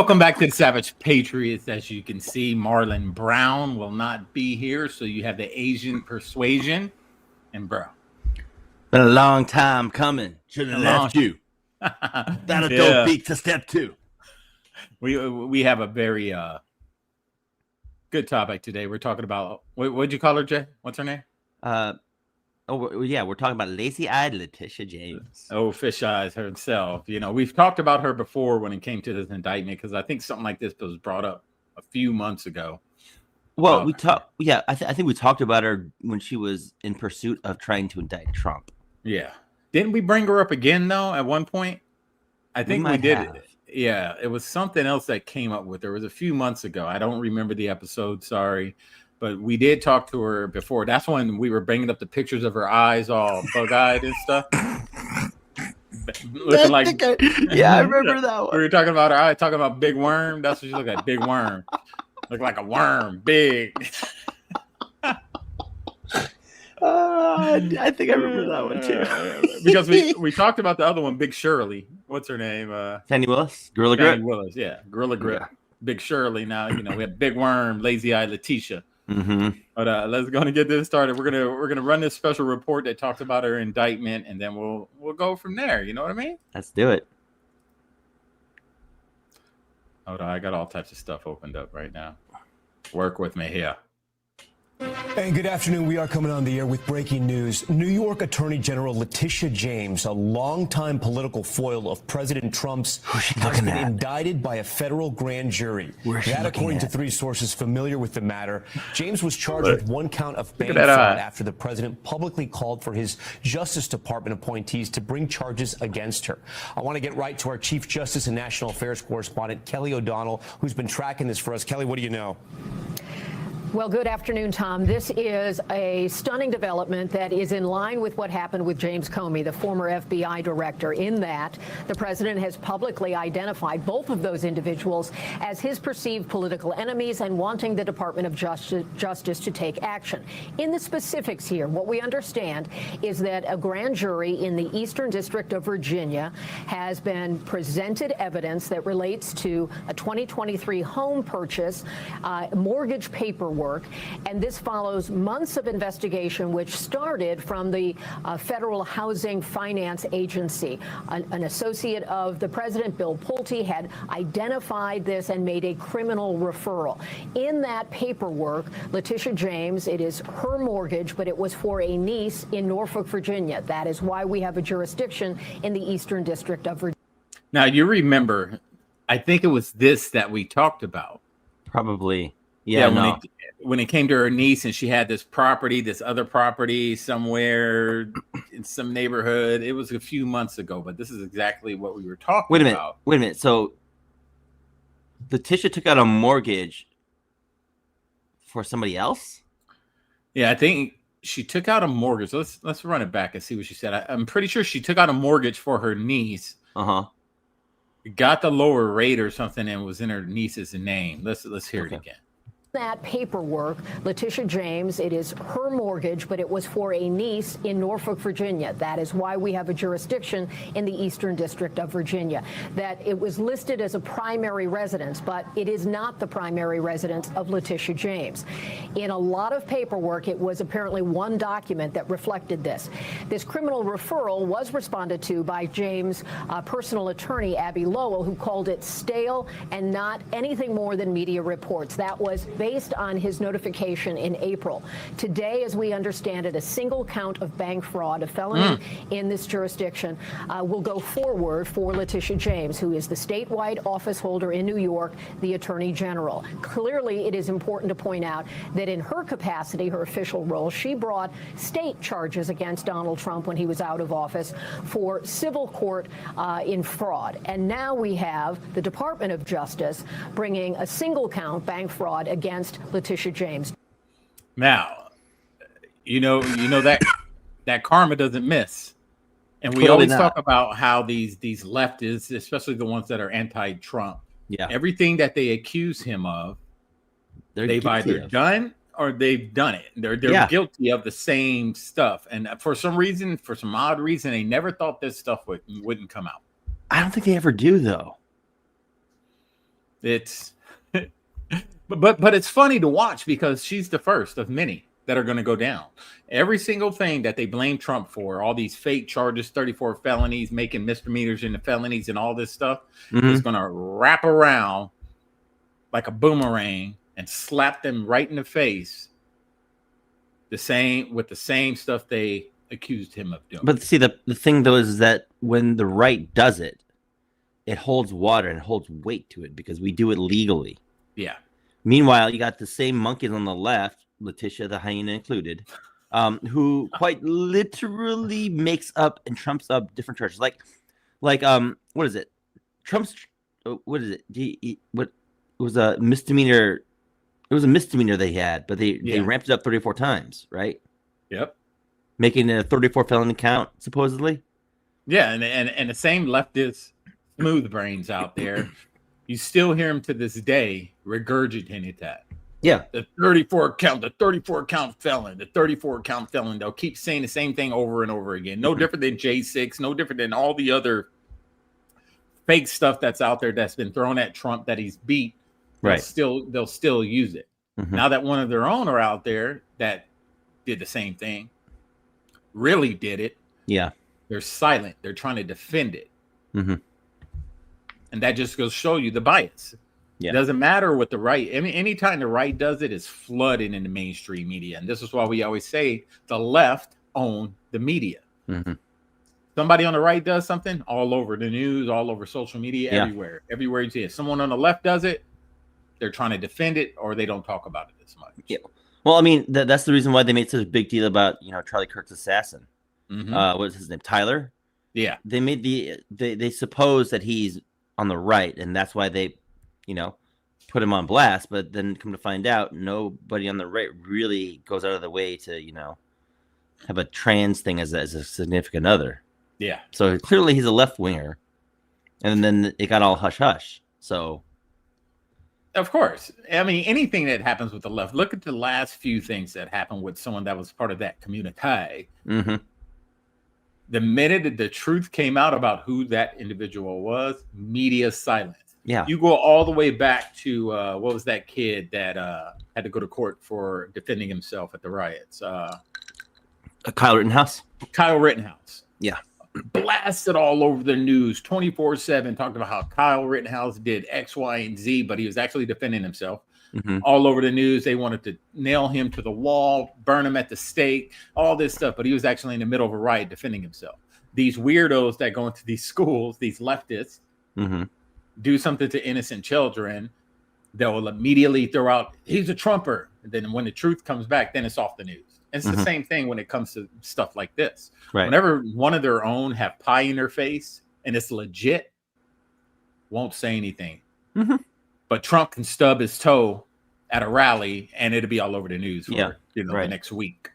Welcome back to the Savage Patriots. As you can see, Marlon Brown will not be here, so you have the Asian persuasion. And bro, been a long time coming. Should have left you. That'll go peak to step 2. We have a very good topic today. We're talking about what'd you call her, Jay? What's her name? We're talking about lazy-eyed Letitia James. Oh, fish eyes herself. You know, we've talked about her before when it came to this indictment because I think something like this was brought up a few months ago. Well, we talked. Yeah, I think we talked about her when she was in pursuit of trying to indict Trump. Yeah, didn't we bring her up again though? At one point, I think we did. Yeah, it was something else that came up with her. It was a few months ago. I don't remember the episode. Sorry. But we did talk to her before. That's when we were bringing up the pictures of her eyes all bug-eyed and stuff. Looking like, yeah, I remember that one. We were talking about her eyes, talking about Big Worm. That's what she looked like, Big Worm. Looked like a worm, big. I think I remember that one too. Because we talked about the other one, Big Shirley. What's her name? Fannie Willis? Gorilla Grip? Fannie Willis, yeah. Gorilla Grip. Yeah. Big Shirley. Now, we have Big Worm, Lazy-Eyed Letitia. Mm-hmm. But let's go and get this started. We're gonna run this special report that talks about her indictment, and then we'll go from there. You know what I mean? Let's do it. Hold on, I got all types of stuff opened up right now. Work with me here. And good afternoon. We are coming on the air with breaking news. New York Attorney General Letitia James, a longtime political foil of President Trump's, has been indicted by a federal grand jury. That, according to 3 sources familiar with the matter. James was charged with 1 count of bank fraud after the president publicly called for his Justice Department appointees to bring charges against her. I want to get right to our Chief Justice and National Affairs correspondent, Kelly O'Donnell, who's been tracking this for us. Kelly, what do you know? Well, good afternoon, Tom. This is a stunning development that is in line with what happened with James Comey, the former FBI director, in that the president has publicly identified both of those individuals as his perceived political enemies and wanting the Department of Justice to take action. In the specifics here, what we understand is that a grand jury in the Eastern District of Virginia has been presented evidence that relates to a 2023 home purchase, mortgage paperwork. And this follows months of investigation, which started from the Federal Housing Finance Agency. An associate of the president, Bill Pulte, had identified this and made a criminal referral. In that paperwork, Letitia James, it is her mortgage, but it was for a niece in Norfolk, Virginia. That is why we have a jurisdiction in the Eastern District of Virginia. Now, you remember, I think it was this that we talked about. Probably. Yeah, when it came to her niece and she had this property, this other property somewhere in some neighborhood. It was a few months ago, but this is exactly what we were talking about. Wait a minute. So Letitia took out a mortgage for somebody else? Yeah, I think she took out a mortgage. Let's run it back and see what she said. I'm pretty sure she took out a mortgage for her niece. Got the lower rate or something and was in her niece's name. Let's hear it again. That paperwork, Letitia James, it is her mortgage, but it was for a niece in Norfolk, Virginia. That is why we have a jurisdiction in the Eastern District of Virginia. That it was listed as a primary residence, but it is not the primary residence of Letitia James. In a lot of paperwork, it was apparently one document that reflected this. This criminal referral was responded to by James' personal attorney, Abby Lowell, who called it stale and not anything more than media reports. That was based on his notification in April. Today, as we understand it, a single count of bank fraud, a felony in this jurisdiction, will go forward for Letitia James, who is the statewide office holder in New York, the Attorney General. Clearly, it is important to point out that in her capacity, her official role, she brought state charges against Donald Trump when he was out of office for civil court in fraud. And now we have the Department of Justice bringing a single count bank fraud against Letitia James. Now, you know that karma doesn't miss, and we always talk about how these leftists, especially the ones that are anti-Trump, everything that they accuse him of, they've either done or they've done it. They're guilty of the same stuff, and for some reason, for some odd reason, they never thought this stuff wouldn't come out. I don't think they ever do, though. It's but it's funny to watch because she's the first of many that are going to go down. Every single thing that they blame Trump for, all these fake charges, 34 felonies, making misdemeanors into felonies and all this stuff, is going to wrap around like a boomerang and slap them right in the face with the same stuff they accused him of doing. But see, the thing though is that when the right does it, it holds water and holds weight to it because we do it legally. Yeah. Meanwhile, you got the same monkeys on the left, Letitia, the hyena included, who quite literally makes up and trumps up different charges. Like, what is it? Trump's, what is it? What it was a misdemeanor. It was a misdemeanor they had, but they ramped it up 34 times, right? Yep. Making it a 34 felony count, supposedly. Yeah, and the same leftist smooth brains out there, you still hear him to this day regurgitating that. Yeah. The 34 count felon, the 34 count felon. They'll keep saying the same thing over and over again. No different than J6, no different than all the other fake stuff that's out there that's been thrown at Trump that he's beat. They'll still use it. Now that one of their own are out there that did the same thing, really did it. Yeah. They're silent. They're trying to defend it. And that just goes to show you the bias. Yeah. It doesn't matter what the right, I mean, anytime the right does it, it's flooded in the mainstream media. And this is why we always say the left own the media. Somebody on the right does something, all over the news, all over social media, everywhere. Everywhere you see it. Someone on the left does it, they're trying to defend it, or they don't talk about it as much. Yeah. Well, I mean, that's the reason why they made such a big deal about, Charlie Kirk's assassin. What was his name? Tyler? Yeah. They made they suppose that he's on the right, and that's why they, put him on blast. But then come to find out, nobody on the right really goes out of the way to, have a trans thing as a significant other. Yeah. So clearly he's a left winger, and then it got all hush hush. So. Of course. I mean, anything that happens with the left, look at the last few things that happened with someone that was part of that community. The minute the truth came out about who that individual was, media silence. Yeah. You go all the way back to, what was that kid that had to go to court for defending himself at the riots? Kyle Rittenhouse. Kyle Rittenhouse. Yeah. Blasted all over the news 24/7, talking about how Kyle Rittenhouse did X, Y, and Z, but he was actually defending himself. All over the news. They wanted to nail him to the wall, burn him at the stake, all this stuff, but he was actually in the middle of a riot defending himself. These weirdos that go into these schools, these leftists, do something to innocent children, they'll immediately throw out, he's a Trumper. And then when the truth comes back, then it's off the news. And it's the same thing when it comes to stuff like this. Right. Whenever one of their own have pie in their face and it's legit, won't say anything. But Trump can stub his toe at a rally and it'll be all over the news for the next week.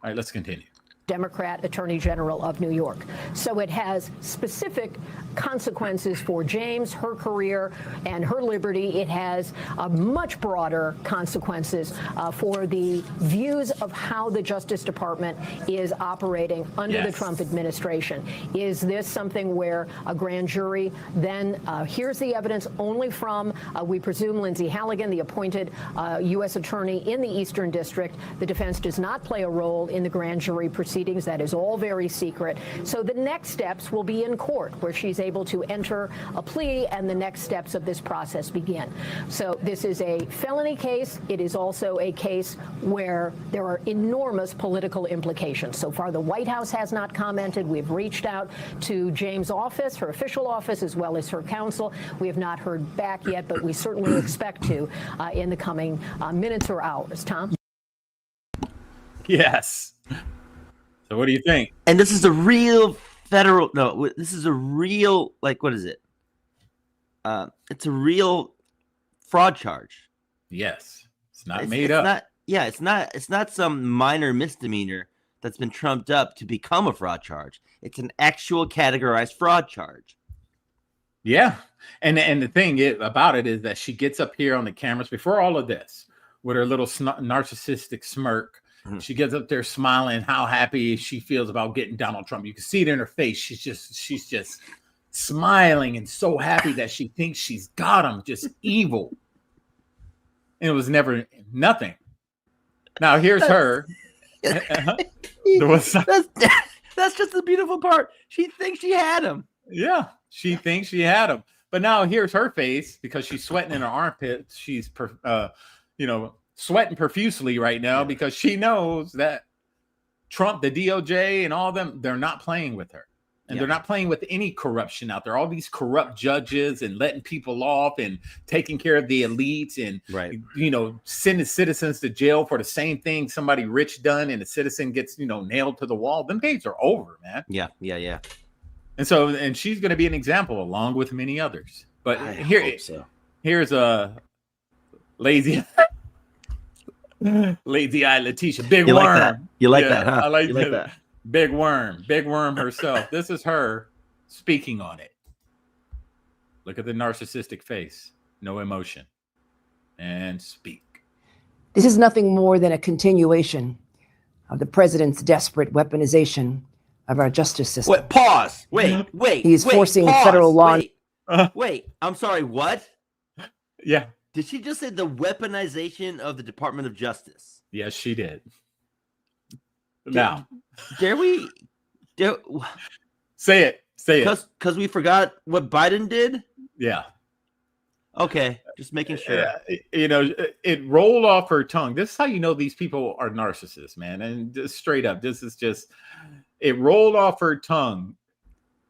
All right, let's continue. Democrat Attorney General of New York. So it has specific consequences for James, her career, and her liberty. It has much broader consequences for the views of how the Justice Department is operating under the Trump administration. Is this something where a grand jury then hears the evidence only from, we presume, Lindsay Halligan, the appointed U.S. attorney in the Eastern District? The defense does not play a role in the grand jury proceedings. That is all very secret. So the next steps will be in court, where she's able to enter a plea and the next steps of this process begin. So this is a felony case. It is also a case where there are enormous political implications. So far, the White House has not commented. We've reached out to James' office, her official office, as well as her counsel. We have not heard back yet, but we certainly expect to in the coming minutes or hours. Tom? Yes. So what do you think? And this is a real federal, this is a real, what is it? It's a real fraud charge. Yes. It's not made up. It's not some minor misdemeanor that's been trumped up to become a fraud charge. It's an actual categorized fraud charge. Yeah. And the thing about it is that she gets up here on the cameras before all of this with her little narcissistic smirk. She gets up there smiling how happy she feels about getting Donald Trump. You can see it in her face. She's just smiling and so happy that she thinks she's got him, just evil. And it was never nothing. Now here's her. That's just the beautiful part. She thinks she had him. Yeah, she thinks she had him. But now here's her face because she's sweating in her armpits. She's, sweating profusely right now because she knows that Trump, the DOJ, and all of them, they're not playing with her. And they're not playing with any corruption out there. All these corrupt judges and letting people off and taking care of the elites and, sending citizens to jail for the same thing somebody rich done and a citizen gets, nailed to the wall. Them days are over, man. Yeah. And she's going to be an example along with many others. But here's a lazy eye Letitia, big worm. Like that. You like that, huh? I like you like that. Big worm herself. This is her speaking on it. Look at the narcissistic face, no emotion, and speak. This is nothing more than a continuation of the president's desperate weaponization of our justice system. Wait, pause. Wait. He is forcing federal law. Wait, I'm sorry, what? Yeah. Did she just say the weaponization of the Department of Justice? Yes, she did. Now, dare we say it? Because we forgot what Biden did? Yeah. Okay, just making sure. It rolled off her tongue. This is how you know these people are narcissists, man. And just straight up, this is just, it rolled off her tongue.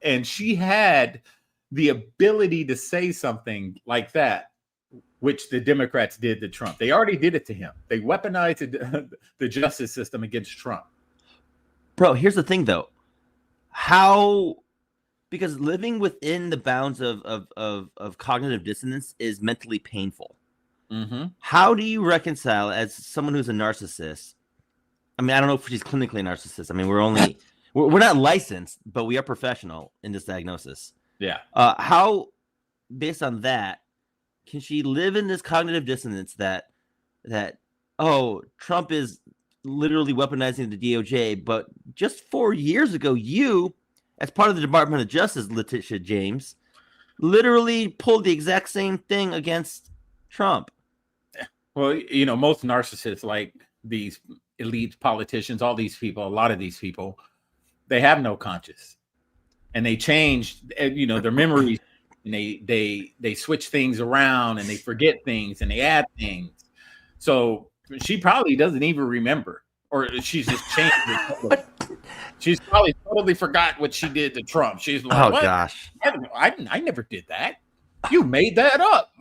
And she had the ability to say something like that, which the Democrats did to Trump. They already did it to him. They weaponized the justice system against Trump. Bro, here's the thing, though. Because living within the bounds of cognitive dissonance is mentally painful. Mm-hmm. How do you reconcile, as someone who's a narcissist? I mean, I don't know if she's clinically a narcissist. I mean, we're not licensed, but we are professional in this diagnosis. Yeah. How, based on that, can she live in this cognitive dissonance that Trump is literally weaponizing the DOJ, but just 4 years ago, you, as part of the Department of Justice, Letitia James, literally pulled the exact same thing against Trump. Well, most narcissists, like these elite politicians, a lot of these people, they have no conscience, and they change, their memories, and they switch things around, and they forget things, and they add things. So she probably doesn't even remember, or she's just changed it. She's probably totally forgot what she did to Trump. She's like, "Oh gosh, I never did that. You made that up."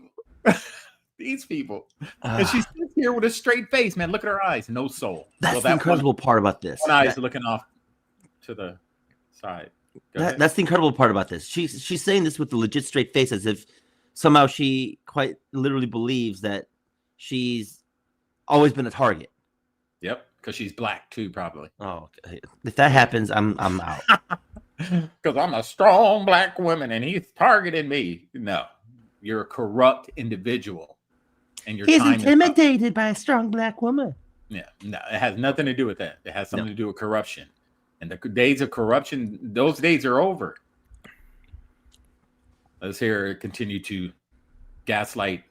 These people, and she sits here with a straight face. Man, look at her eyes, no soul. That's the incredible part about this. One eye is looking off to the side. That's the incredible part about this. She's saying this with a legit straight face, as if somehow she quite literally believes that she's always been a target. Yep, because she's black too, probably. Oh, okay. If that happens, I'm out. Because I'm a strong black woman and he's targeting me. No, you're a corrupt individual, and he's intimidated by a strong black woman. Yeah, no, it has nothing to do with that. It has something to do with corruption, and the days of corruption, those days are over. Let's hear her continue to gaslight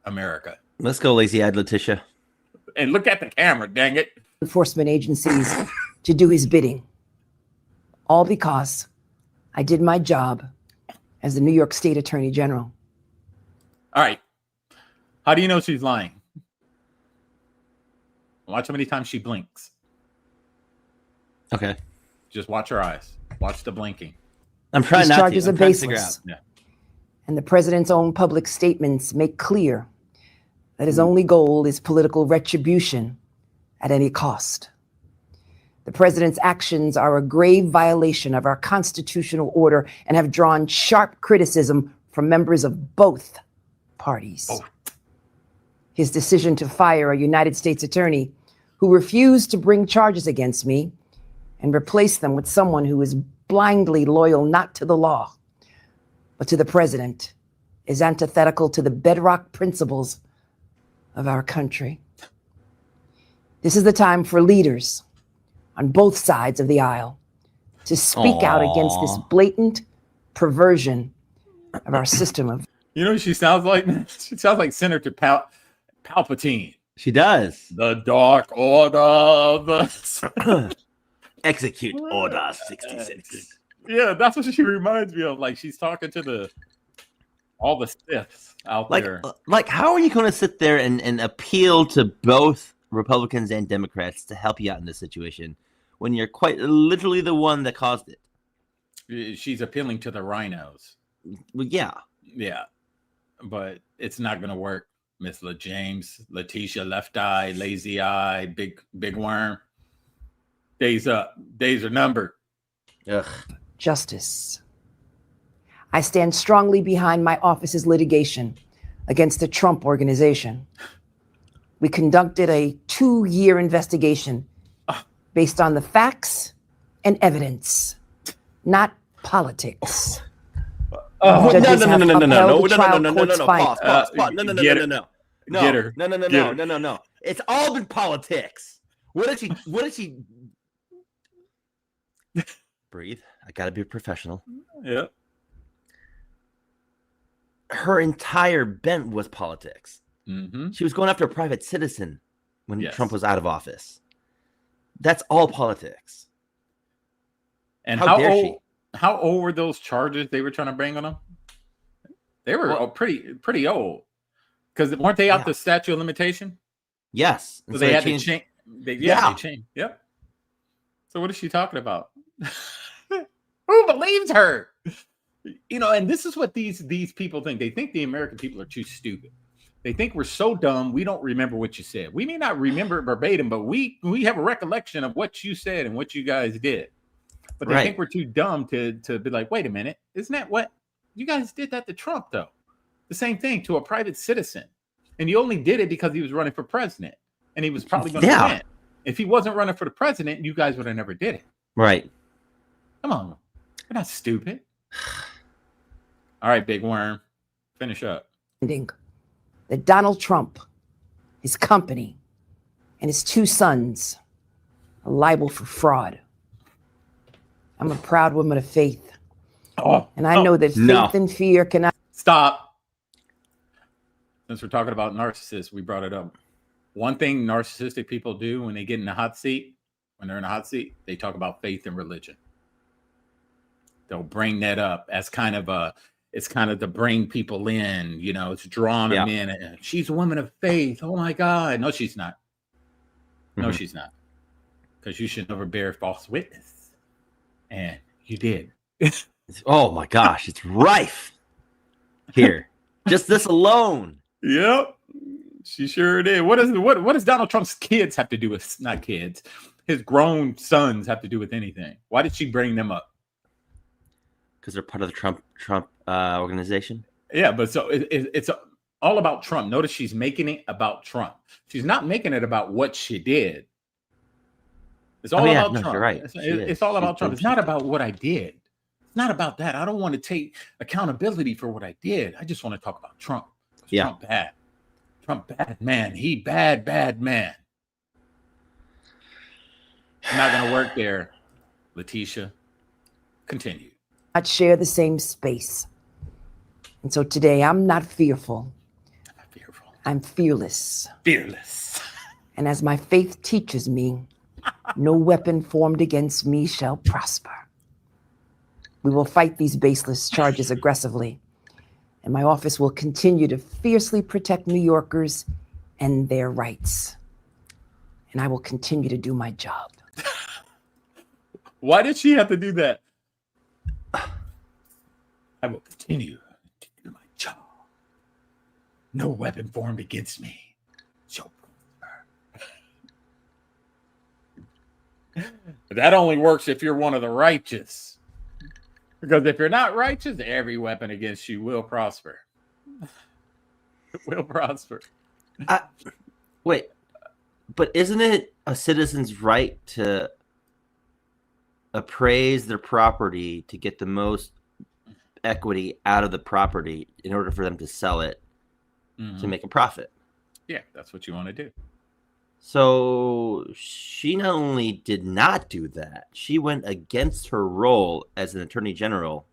America. Let's go, lazy-eyed Letitia. And look at the camera, dang it. Enforcement agencies to do his bidding. All because I did my job as the New York State Attorney General. All right. How do you know she's lying? Watch how many times she blinks. Okay. Just watch her eyes. Watch the blinking. I'm trying These not charges to. are baseless. Yeah. And the president's own public statements make clear that his only goal is political retribution at any cost. The president's actions are a grave violation of our constitutional order and have drawn sharp criticism from members of both parties. His decision to fire a United States attorney who refused to bring charges against me and replace them with someone who is blindly loyal not to the law, but to the president is antithetical to the bedrock principles of our country. This is the time for leaders on both sides of the aisle to speak out against this blatant perversion of our system of. You know what she sounds like? She sounds like Senator Palpatine. She does. The Dark Order. Execute Order 66. Yeah, that's what she reminds me of. Like she's talking to all the Siths out there. Like, how are you going to sit there and appeal to both Republicans and Democrats to help you out in this situation when you're quite literally the one that caused it? She's appealing to the rhinos. Well, yeah. Yeah. But it's not going to work. Miss James, Letitia, left eye, lazy eye, big worm. Days up. Days are numbered. Ugh. Justice. I stand strongly behind my office's litigation against the Trump Organization. We conducted a 2-year investigation based on the facts and evidence, not politics. No. Get her. It's all been politics. What did she? Breathe. I gotta be a professional. Yeah. Her entire bent was politics. Mm-hmm. She was going after a private citizen when Trump was out of office. That's all politics. And how old were those charges they were trying to bring on them? They were pretty old. Because weren't they out the statute of limitation? Yes. So they had to change. They changed. Yep. So what is she talking about? Who believes her? And this is what these people think. They think the American people are too stupid. They think we're so dumb we don't remember what you said. We may not remember it verbatim, but we have a recollection of what you said and what you guys did. But they think we're too dumb to be like, wait a minute, isn't that what you guys did that to Trump though? The same thing to a private citizen. And you only did it because he was running for president. And he was probably going to win. If he wasn't running for the president, you guys would have never did it. Right. Come on. You're not stupid. All right, big worm. Finish up. That Donald Trump, his company, and his 2 sons are liable for fraud. I'm a proud woman of faith. And I know that faith and fear cannot. Stop. Since we're talking about narcissists, we brought it up. One thing narcissistic people do when they get in the hot seat, when they're in a hot seat, they talk about faith and religion. They'll bring that up as kind of to bring people in, it's drawn them in. She's a woman of faith. Oh my God. No, she's not. No, she's not. Because you should never bear false witness. And you did. Oh my gosh. It's rife here. Just this alone. Yep. She sure did. What does Donald Trump's kids have to do with, not kids, his grown sons have to do with anything? Why did she bring them up? Because they're part of the Trump organization. Yeah, but so it's all about Trump. Notice she's making it about Trump. She's not making it about what she did. It's all about Trump. You're right. It's all about Trump. It's not about what I did. It's not about that. I don't want to take accountability for what I did. I just want to talk about Trump. Trump bad. Trump bad man. He bad man. Not gonna work there, Letitia. Continue. Not share the same space. And so today I'm not fearful. I'm fearless. Fearless. And as my faith teaches me, no weapon formed against me shall prosper. We will fight these baseless charges aggressively, and my office will continue to fiercely protect New Yorkers and their rights. And I will continue to do my job. Why did she have to do that? I will continue to do my job. No weapon formed against me shall prosper. That only works if you're one of the righteous. Because if you're not righteous, every weapon against you will prosper. It will prosper. Wait, but isn't it a citizen's right to appraise their property to get the most equity out of the property in order for them to sell it to make a profit? Yeah, that's what you want to do. So she not only did not do that, she went against her role as an attorney general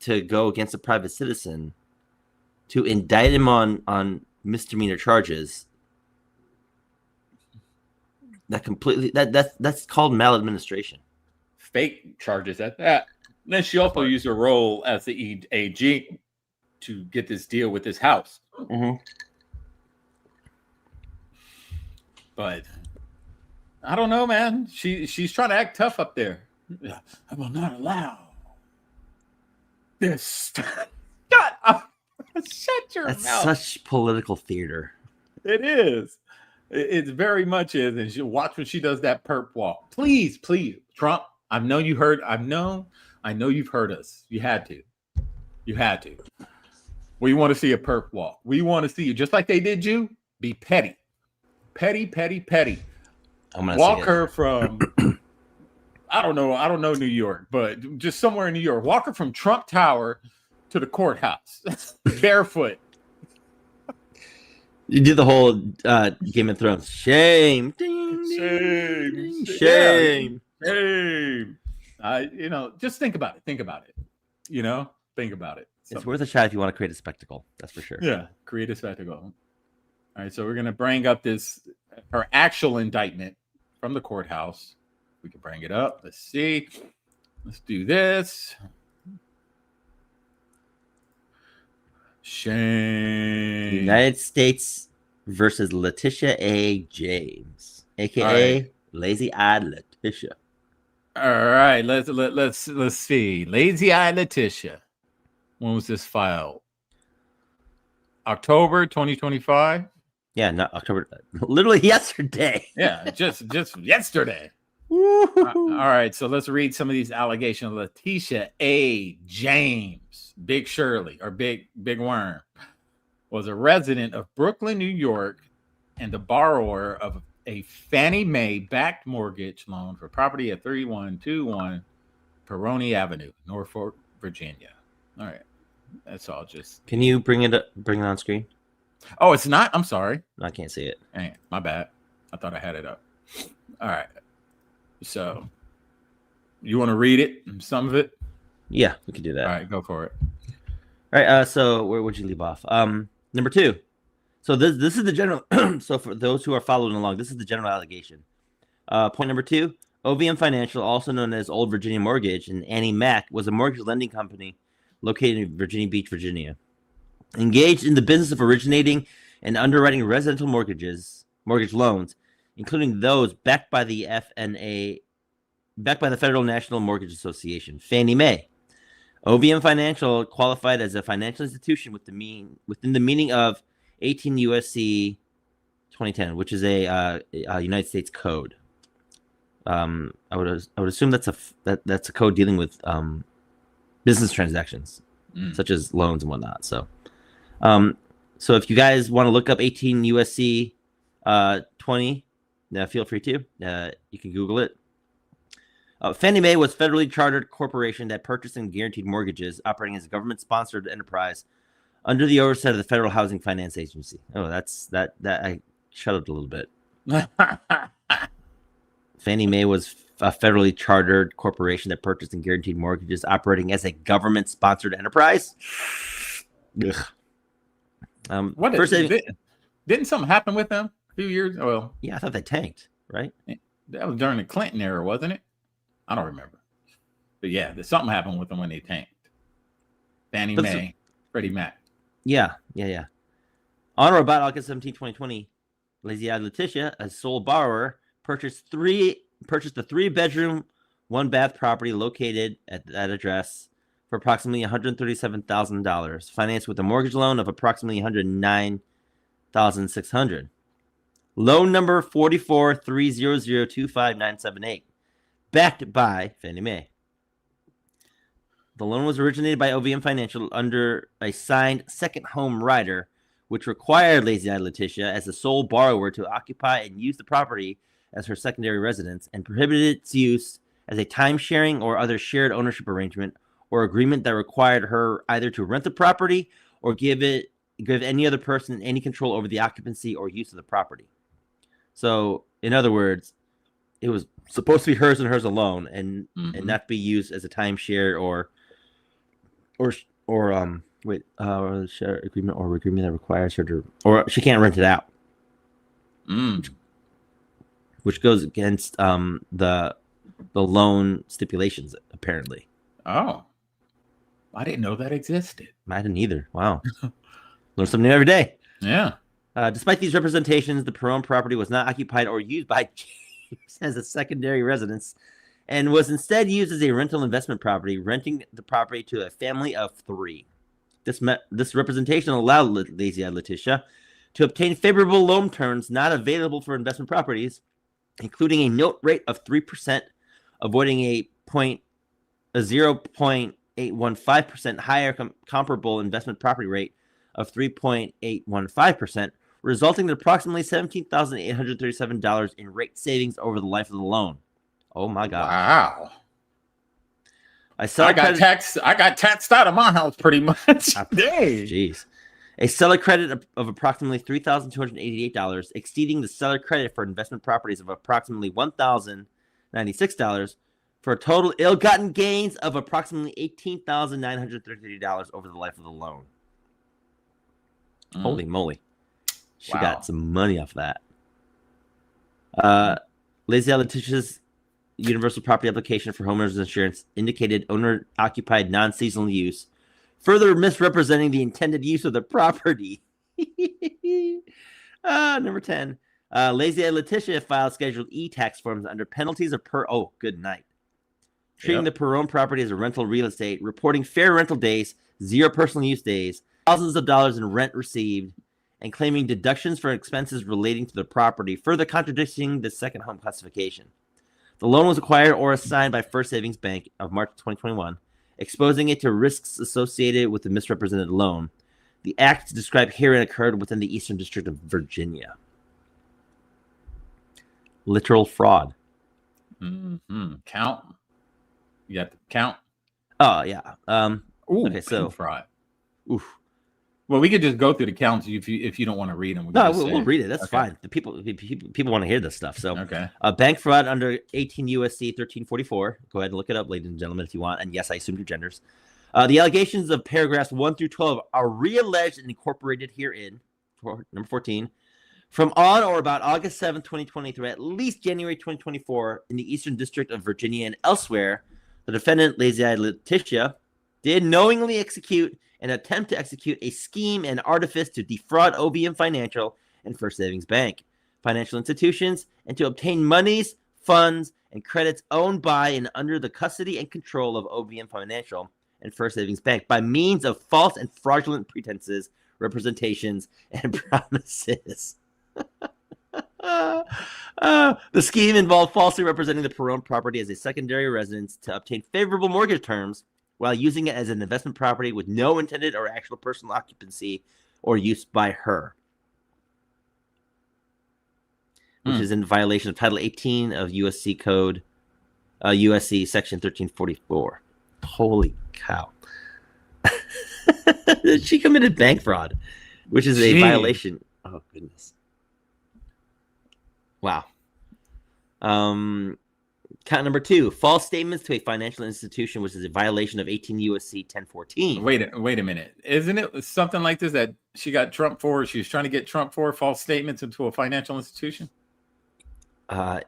to go against a private citizen to indict him on misdemeanor charges. That's called maladministration. Fake charges at that. And then she also used her role as the AG to get this deal with this house. Mm-hmm. But I don't know, man. She's trying to act tough up there. I will not allow this. Shut up. Shut your That's mouth. such political theater. It is. It very much is. And she'll watch when she does that perp walk. Please, Trump. I know you've heard us. You had to. We want to see a perp walk. We want to see you, just like they did you, be petty. Petty. Walk her from I don't know New York, but just somewhere in New York. Walk her from Trump Tower to the courthouse. Barefoot. You do the whole Game of Thrones. Shame. Shame. Just think about it. Think about it. It's worth a shot if you want to create a spectacle. That's for sure. Yeah, create a spectacle. All right, so we're gonna bring up her actual indictment from the courthouse. We can bring it up. Let's see. Let's do this. Shame. United States versus Letitia A. James, aka Lazy-Eyed Letitia. All right, let's see. Lazy-Eyed Letitia. When was this filed? October 2025. Yeah, not October. Literally yesterday. Yeah, just yesterday. All right, so let's read some of these allegations. Letitia A. James, Big Shirley, or Big Worm, was a resident of Brooklyn, New York, and the borrower of a Fannie Mae backed mortgage loan for property at 3121 Peroni Avenue, Norfolk, Virginia. All right, that's all. Just can you bring it on screen? Oh, it's not. I'm sorry. I can't see it. Hey, my bad. I thought I had it up. All right. So, you want to read it? Some of it? Yeah, we can do that. All right, go for it. All right. So, where would you leave off? Number 2. So this is the general. So for those who are following along, this is the general allegation. Point number 2: OVM Financial, also known as Old Virginia Mortgage, and Annie Mac, was a mortgage lending company located in Virginia Beach, Virginia, engaged in the business of originating and underwriting residential mortgage loans, including those backed by the Federal National Mortgage Association, Fannie Mae. OVM Financial qualified as a financial institution within the meaning of 18 U.S.C. 2010, which is a United States code. I would assume that's a code dealing with business transactions, such as loans and whatnot. So if you guys want to look up 18 U.S.C. 20, feel free to. You can Google it. Fannie Mae was federally chartered corporation that purchased and guaranteed mortgages, operating as a government-sponsored enterprise under the oversight of the Federal Housing Finance Agency. Oh, that I shuddered a little bit. Fannie Mae was a federally chartered corporation that purchased and guaranteed mortgages, operating as a government-sponsored enterprise. Ugh. Didn't something happen with them a few years? Well, yeah, I thought they tanked, right? That was during the Clinton era, wasn't it? I don't remember. But yeah, something happened with them when they tanked. Fannie Mae, Freddie Mac. Yeah. On or about August 17, 2020, Lazy-Eyed Letitia, a sole borrower, purchased a 3-bedroom, 1-bath property located at that address for approximately $137,000, financed with a mortgage loan of approximately $109,600. Loan number 4430025978, backed by Fannie Mae. The loan was originated by OVM Financial under a signed second home rider, which required Lazy-Eyed Letitia as the sole borrower to occupy and use the property as her secondary residence, and prohibited its use as a time-sharing or other shared ownership arrangement or agreement that required her either to rent the property or give any other person any control over the occupancy or use of the property. So, in other words, it was supposed to be hers and hers alone, and not be used as a timeshare or share agreement or agreement that requires her to, or she can't rent it out, which goes against the loan stipulations apparently. Oh, I didn't know that existed. I didn't either. Wow, learn something new every day. Yeah. Despite these representations, the Perron property was not occupied or used by James as a secondary residence, and was instead used as a rental investment property, renting the property to a family of 3. This representation allowed Lazy-Eyed Letitia to obtain favorable loan terms not available for investment properties, including a note rate of 3%, avoiding a 0.815% higher comparable investment property rate of 3.815%, resulting in approximately $17,837 in rate savings over the life of the loan. Oh my God! Wow. I got taxed out of my house pretty much. Jeez. A seller credit of approximately $3,288, exceeding the seller credit for investment properties of approximately $1,096, for a total ill-gotten gains of approximately $18,933 over the life of the loan. Holy moly. She got some money off that. Lazy-Eyed Letitia's universal property application for homeowners insurance indicated owner-occupied non-seasonal use, further misrepresenting the intended use of the property. Number 10. Lazy-Eyed Letitia filed Schedule E tax forms under penalties of good night. Treating the Perron property as a rental real estate, reporting fair rental days, 0 personal use days, thousands of dollars in rent received, and claiming deductions for expenses relating to the property, further contradicting the second home classification. The loan was acquired or assigned by First Savings Bank of March 2021, exposing it to risks associated with the misrepresented loan. The act described herein occurred within the Eastern District of Virginia. Literal fraud. Count. You got the count? Oh, yeah. Okay, so fraud. Oof. Well, we could just go through the counts if you don't want to read them. We'll read it. That's fine. The people want to hear this stuff. So, bank fraud under 18 USC 1344. Go ahead and look it up, ladies and gentlemen, if you want. And yes, I assumed your genders. The allegations of paragraphs 1 through 12 are re-alleged and incorporated herein. Number 14. From on or about August 7, 2020 through at least January 2024 in the Eastern District of Virginia and elsewhere, the defendant, Lazy-Eyed Letitia, did knowingly execute and attempt to execute a scheme and artifice to defraud OVM Financial and First Savings Bank, financial institutions, and to obtain monies, funds, and credits owned by and under the custody and control of OVM Financial and First Savings Bank by means of false and fraudulent pretenses, representations, and promises. The scheme involved falsely representing the Perron property as a secondary residence to obtain favorable mortgage terms while using it as an investment property with no intended or actual personal occupancy or use by her, which is in violation of Title 18 of USC Code, USC Section 1344. Holy cow. She committed bank fraud, which is a violation. Oh, goodness. Wow. Count number 2, false statements to a financial institution, which is a violation of 18 USC 1014. Wait a minute. Isn't it something like this that she got Trump for? She was trying to get Trump for false statements into a financial institution?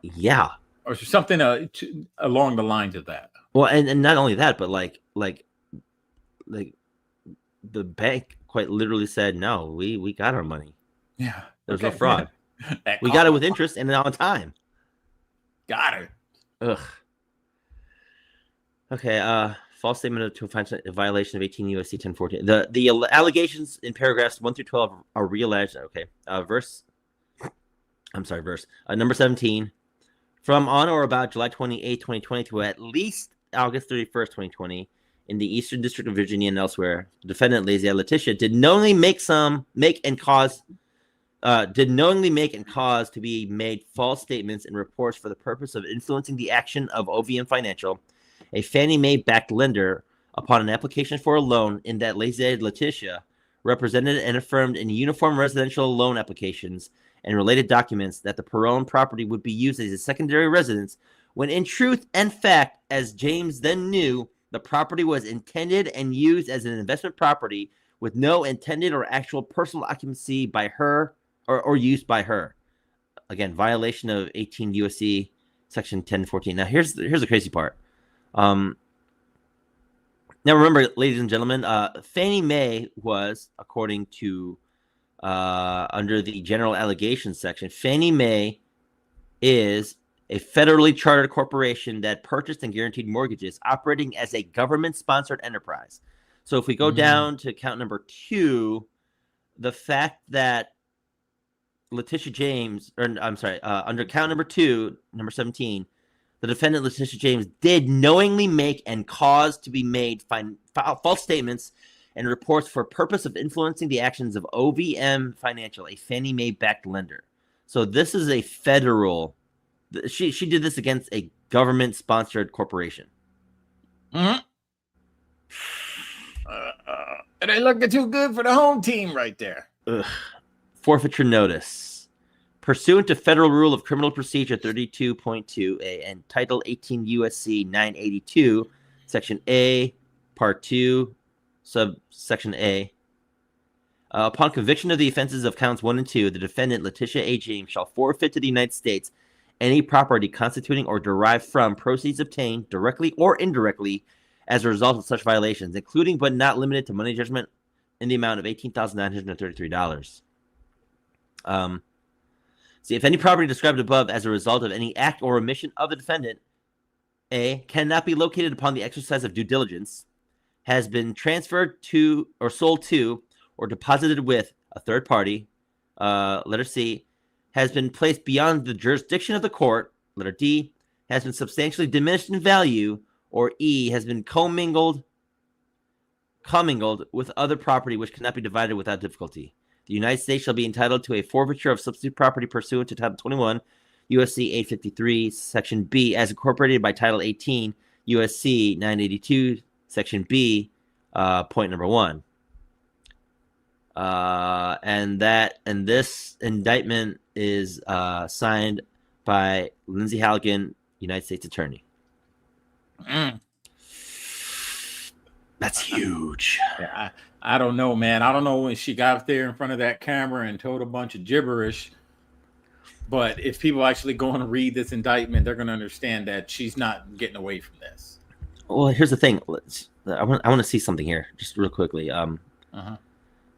Yeah. Or something along the lines of that. Well, and not only that, but like the bank quite literally said, no, we got our money. Yeah. There's no fraud. We got it with interest and on time. Got it. Ugh. Okay. False statement to a violation of 18 USC 1014. The allegations in paragraphs 1 through 12 are re-alleged. Okay. Verse. Number 17. From on or about July 28, 2020 to at least August 31st, 2020, in the Eastern District of Virginia and elsewhere, the defendant, Lazy-Eyed Letitia, did knowingly make and cause to be made false statements and reports for the purpose of influencing the action of OVM Financial, a Fannie Mae-backed lender, upon an application for a loan in that Lazy-Eyed Letitia represented and affirmed in uniform residential loan applications and related documents that the Perron property would be used as a secondary residence, when in truth and fact, as James then knew, The property was intended and used as an investment property with no intended or actual personal occupancy by her or used by her. Again, violation of 18 U.S.C. Section 1014. Now, here's the crazy part. Now, remember, ladies and gentlemen, Fannie Mae was, according to under the general allegations section, Fannie Mae is a federally chartered corporation that purchased and guaranteed mortgages operating as a government-sponsored enterprise. So if we go down to count number 2, the fact that Letitia James, under count number 2, number 17, the defendant Letitia James did knowingly make and cause to be made false statements and reports for purpose of influencing the actions of OVM Financial, a Fannie Mae-backed lender. So this is a federal. She did this against a government-sponsored corporation. And they looking too good for the home team right there. Forfeiture notice. Pursuant to Federal Rule of Criminal Procedure 32.2a and Title 18 U.S.C. 982, Section A, Part 2, Subsection A. Upon conviction of the offenses of counts 1 and 2, the defendant, Letitia A. James, shall forfeit to the United States any property constituting or derived from proceeds obtained directly or indirectly as a result of such violations, including but not limited to money judgment in the amount of $18,933. See, if any property described above as a result of any act or omission of the defendant, A, cannot be located upon the exercise of due diligence, has been transferred to or sold to or deposited with a third party, letter C, has been placed beyond the jurisdiction of the court, letter D, has been substantially diminished in value, or E, has been commingled with other property which cannot be divided without difficulty. The United States shall be entitled to a forfeiture of substitute property pursuant to Title 21, U.S.C. 853, Section B, as incorporated by Title 18, U.S.C. 982, Section B, point number 1. And this indictment is signed by Lindsay Halligan, United States Attorney. That's huge. Yeah, I don't know, man. I don't know when she got up there in front of that camera and told a bunch of gibberish. But if people actually go and read this indictment, they're going to understand that she's not getting away from this. Well, here's the thing. I want to see something here, just real quickly.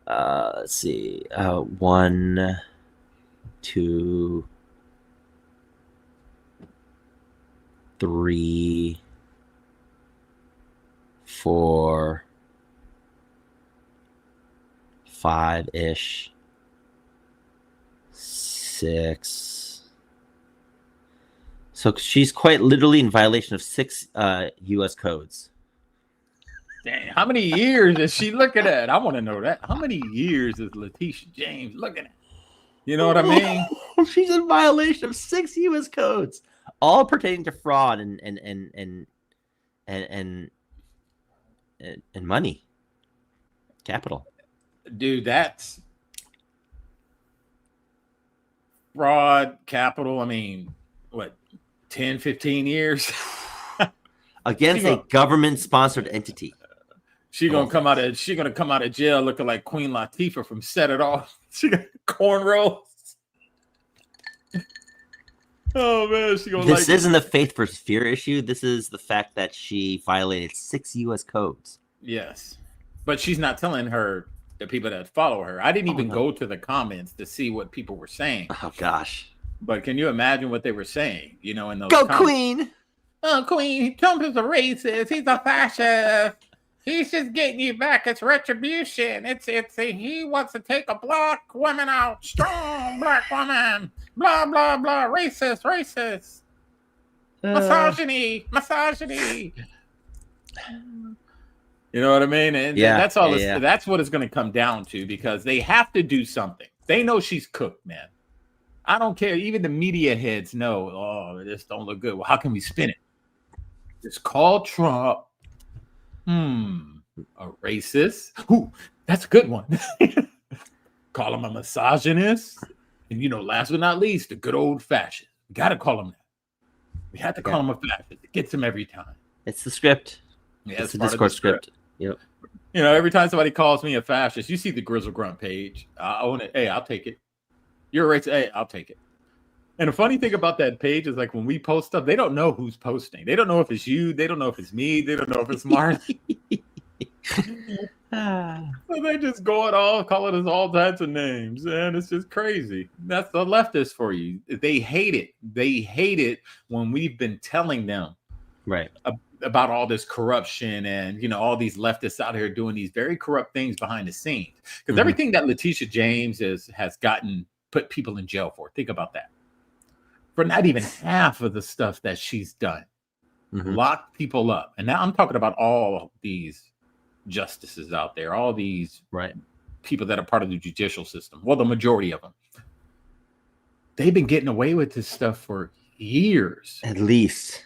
Let's see. 1, 2, 3, 4, 5-ish, 6. So she's quite literally in violation of 6 U.S. codes. Dang, how many years is she looking at? I want to know that. How many years is Letitia James looking at? You know what I mean? She's in violation of 6 U.S. codes, all pertaining to fraud and money, capital. Dude, that's fraud, capital. I mean, what, 10, 15 years? Against a government-sponsored entity. She's gonna come out of jail looking like Queen Latifah from Set It Off. She got cornrows. Oh man, This isn't a faith versus fear issue. This is the fact that she violated 6 U.S. codes. Yes, but she's not telling the people that follow her. I didn't even go to the comments to see what people were saying. Oh gosh! But can you imagine what they were saying? You know, in those go comments. Queen. Oh, Queen, Trump is a racist. He's a fascist. He's just getting you back. It's retribution. He wants to take a black woman out. Strong black woman. Blah, blah, blah. Racist. Misogyny. You know what I mean? And that's all. Yeah. That's what it's going to come down to, because they have to do something. They know she's cooked, man. I don't care. Even the media heads know, oh, this don't look good. Well, how can we spin it? Just call Trump a racist. Ooh, that's a good one. Call him a misogynist. And, last but not least, the good old fascist. We got to call him that. We have to call him a fascist. It gets him every time. It's the script. Yeah, it's a Discord script. Yep. You know, every time somebody calls me a fascist, you see the Grizzle Grunt page. I own it. Hey, I'll take it. You're right. Hey, I'll take it. And the funny thing about that page is, like, when we post stuff, they don't know who's posting. They don't know if it's you. They don't know if it's me. They don't know if it's Marty. So they just go it all, calling us all types of names, and it's just crazy. That's the leftists for you. They hate it. They hate it when we've been telling them about all this corruption and, you know, all these leftists out here doing these very corrupt things behind the scenes. Because everything that Letitia James has gotten put people in jail for. Think about that. For not even half of the stuff that she's done. Locked people up. And now I'm talking about all these justices out there, all these people that are part of the judicial system. Well, the majority of them. They've been getting away with this stuff for years. At least.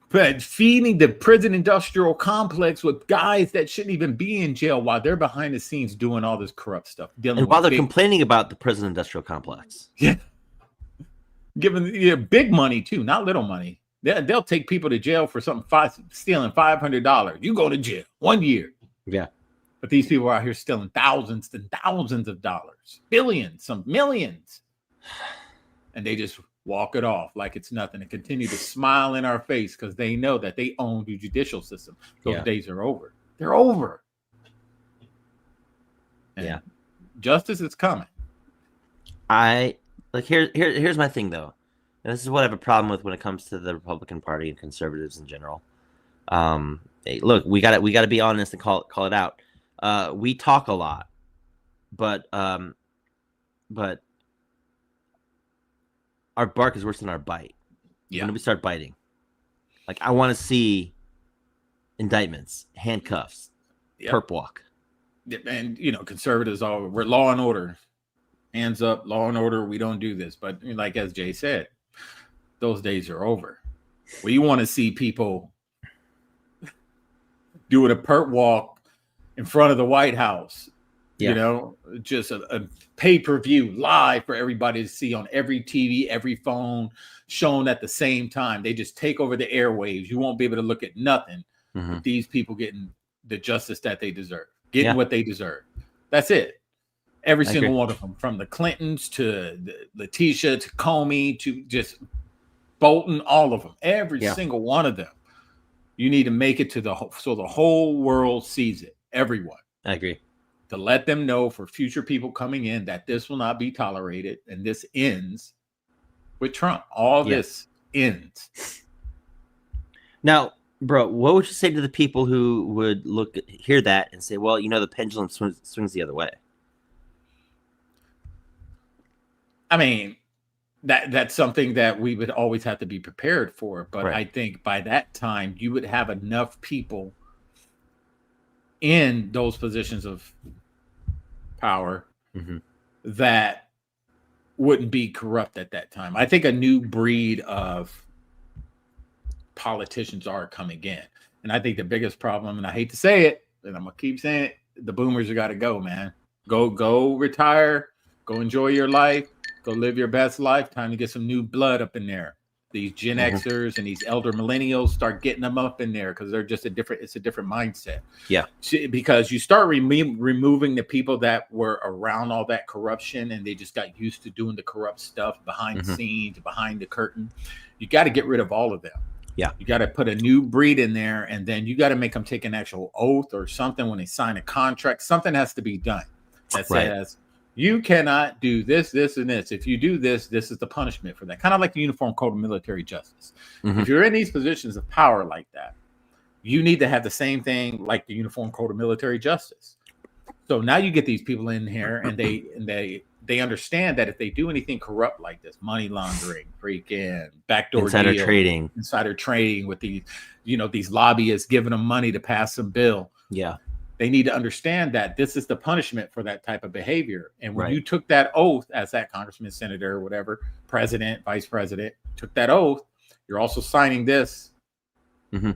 But feeding the prison industrial complex with guys that shouldn't even be in jail while they're behind the scenes doing all this corrupt stuff. And while they're complaining about the prison industrial complex. Yeah. Giving big money too, not little money. They'll take people to jail for something, stealing $500. You go to jail 1 year. Yeah. But these people are out here stealing thousands and thousands of dollars, billions, some millions. And they just walk it off like it's nothing and continue to smile in our face because they know that they own the judicial system. Those days are over. They're over. And justice is coming. Here's my thing though. And this is what I have a problem with when it comes to the Republican Party and conservatives in general. Hey, look, we gotta be honest and call it out. We talk a lot, but our bark is worse than our bite. When do we start biting? Like, I want to see indictments, handcuffs, perp walk. And you know, conservatives we're law and order. Hands up, law and order. We don't do this. But like as Jay said, those days are over. We want to see people doing a perp walk in front of the White House. You know, just a pay-per-view live for everybody to see on every TV, every phone, shown at the same time. They just take over the airwaves. You won't be able to look at nothing. But these people getting the justice that they deserve, getting what they deserve. That's it. Every single one of them, from the Clintons to Letitia to Comey to just Bolton, all of them, every single one of them. You need to make it to so the whole world sees it. Everyone. I agree. To let them know for future people coming in that this will not be tolerated, and this ends with Trump. All this ends. Now, bro, what would you say to the people who would hear that and say, well, you know, the pendulum swings the other way? I mean, that's something that we would always have to be prepared for. But I think by that time, you would have enough people in those positions of power that wouldn't be corrupt at that time. I think a new breed of politicians are coming in. And I think the biggest problem, and I hate to say it, and I'm going to keep saying it, the boomers have got to go, man. Go retire. Go enjoy your life. Go live your best life. Time to get some new blood up in there. These Gen Xers and these elder millennials, start getting them up in there because they're just it's a different mindset. Yeah. Because you start removing the people that were around all that corruption and they just got used to doing the corrupt stuff behind the scenes, behind the curtain. You got to get rid of all of them. Yeah. You got to put a new breed in there, and then you got to make them take an actual oath or something when they sign a contract. Something has to be done that says, you cannot do this, this, and this. If you do this, this is the punishment for that. Kind of like the Uniform Code of Military Justice. If you're in these positions of power like that, you need to have the same thing like the Uniform Code of Military Justice. So now you get these people in here, and they understand that if they do anything corrupt like this, money laundering, freaking backdoor insider trading with these, these lobbyists giving them money to pass some bill. Yeah. They need to understand that this is the punishment for that type of behavior. And when you took that oath as that congressman, senator, whatever, president, vice president, took that oath, you're also signing this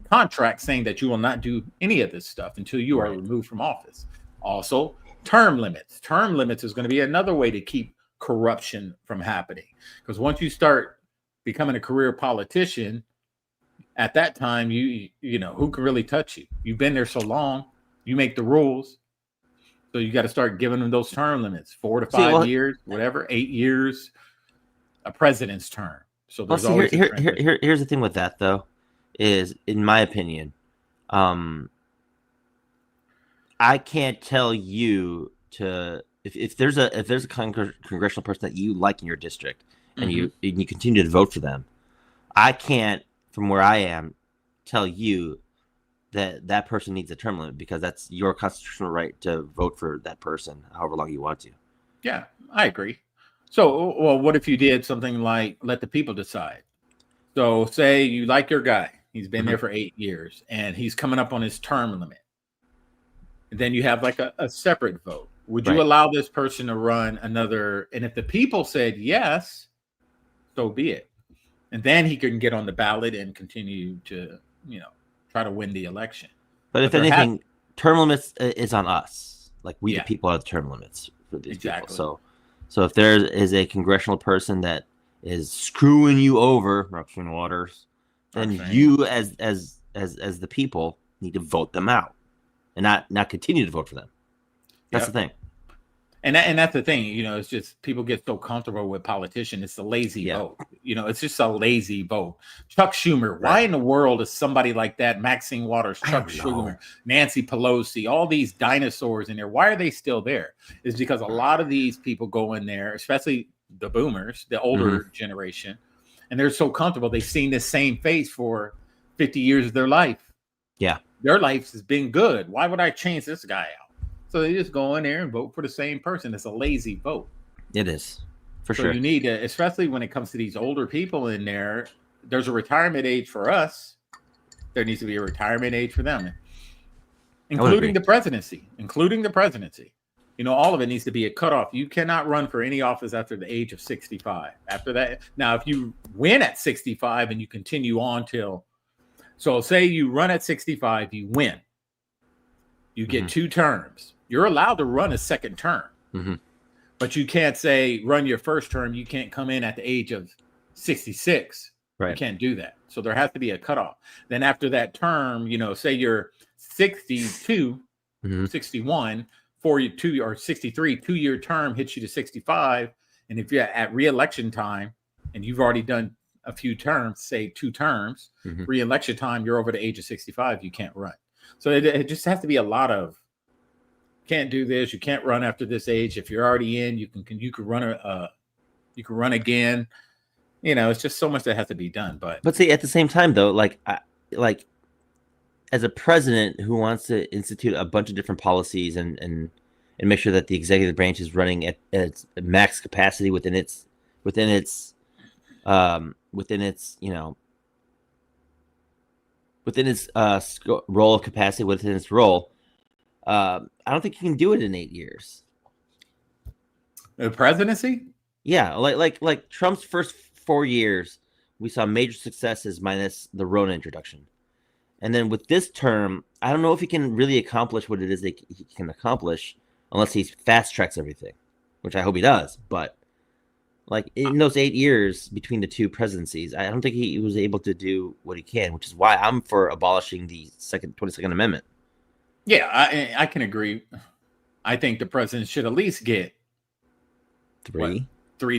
contract saying that you will not do any of this stuff until you are removed from office. Also, term limits. Term limits is going to be another way to keep corruption from happening. Because once you start becoming a career politician, at that time, you know, who can really touch you? You've been there so long. You make the rules. So you got to start giving them those term limits, 4 to 5 years, whatever, 8 years, a president's term. So there's always here's the thing with that, though, is, in my opinion, I can't tell you to if there's a congressional person that you like in your district and you continue to vote for them, I can't, from where I am, tell you that person needs a term limit, because that's your constitutional right to vote for that person however long you want to. Yeah, I agree. So, well, what if you did something like let the people decide? So say you like your guy, he's been there for 8 years and he's coming up on his term limit. And then you have like a separate vote. Would you allow this person to run another? And if the people said yes, so be it. And then he can get on the ballot and continue to, you know, try to win the election. But if anything, term limits is on us. Like, we the people are the term limits for these people. So if there is a congressional person that is screwing you over, Roxanne Waters, then you as the people need to vote them out and not continue to vote for them. That's the thing. And that's the thing, you know, it's just people get so comfortable with politicians. It's a lazy vote. You know, it's just a lazy vote. Chuck Schumer. Why in the world is somebody like that, Maxine Waters, Chuck Schumer, Nancy Pelosi, all these dinosaurs in there? Why are they still there? It's because a lot of these people go in there, especially the boomers, the older generation, and they're so comfortable. They've seen the same face for 50 years of their life. Yeah. Their life has been good. Why would I change this guy out? So they just go in there and vote for the same person. It's a lazy vote. It is, for sure. You need to, especially when it comes to these older people in there, there's a retirement age for us. There needs to be a retirement age for them, including the presidency. You know, all of it needs to be a cutoff. You cannot run for any office after the age of 65. After that, now, if you win at 65 and you continue on till, so say you run at 65, you win. You get 2 terms. You're allowed to run a second term, but you can't say run your first term. You can't come in at the age of 66. You can't do that. So there has to be a cutoff. Then after that term, you know, say you're 62, 61, 42 or 63, 2-year term hits you to 65. And if you're at re-election time and you've already done a few terms, say 2 terms, re-election time, you're over the age of 65, you can't run. So it just has to be a lot of, can't do this. You can't run after this age. If you're already in, you can run again. You know, it's just so much that has to be done. But see, at the same time, though, like as a president who wants to institute a bunch of different policies and make sure that the executive branch is running at its max capacity within its role of capacity, within its role, I don't think you can do it in 8 years. The presidency? Yeah, like Trump's first 4 years, we saw major successes minus the Rona introduction. And then with this term, I don't know if he can really accomplish what it is that he can accomplish unless he fast tracks everything, which I hope he does. But like in those 8 years between the 2 presidencies, I don't think he was able to do what he can, which is why I'm for abolishing the 22nd Amendment. Yeah, I can agree. I think the president should at least get 3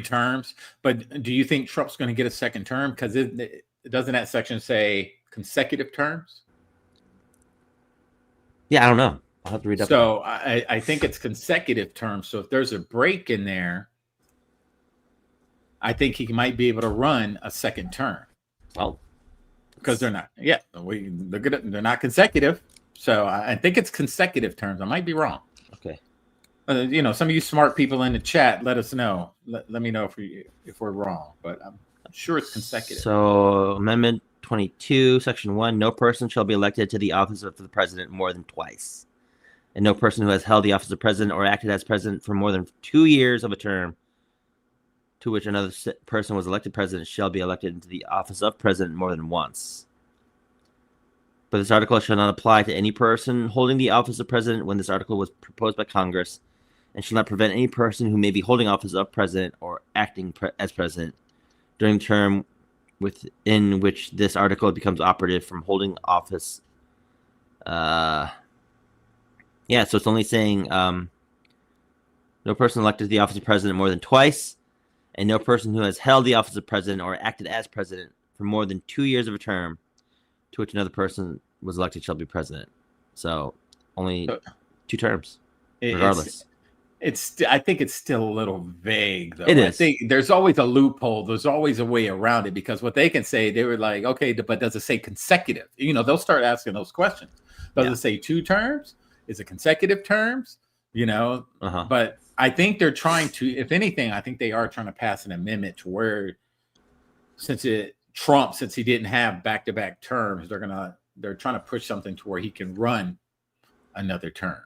terms. But do you think Trump's going to get a second term? Because doesn't that section say consecutive terms? Yeah, I don't know. I'll have to read up. So I think it's consecutive terms. So if there's a break in there, I think he might be able to run a second term. Well, because they're not. Yeah, they're not consecutive. So I think it's consecutive terms. I might be wrong. Okay. You know, some of you smart people in the chat, let us know. Let me know if we're wrong. But I'm sure it's consecutive. So Amendment 22, Section 1: no person shall be elected to the office of the president more than twice, and no person who has held the office of president or acted as president for more than 2 years of a term to which another person was elected president shall be elected into the office of president more than once. But this article shall not apply to any person holding the office of president when this article was proposed by Congress, and shall not prevent any person who may be holding office of president or acting as president during the term within which this article becomes operative from holding office. So it's only saying no person elected to the office of president more than twice, and no person who has held the office of president or acted as president for more than 2 years of a term to which another person was elected shall be president. So only 2 terms, regardless. I think it's still a little vague, though. It is. I think there's always a loophole. There's always a way around it, because what they can say, they were like, okay, but does it say consecutive? They'll start asking those questions. Does it say 2 terms? Is it consecutive terms? But I think they're trying to, if anything, I think they are trying to pass an amendment to where, since he didn't have back-to-back terms, they're trying to push something to where he can run another term.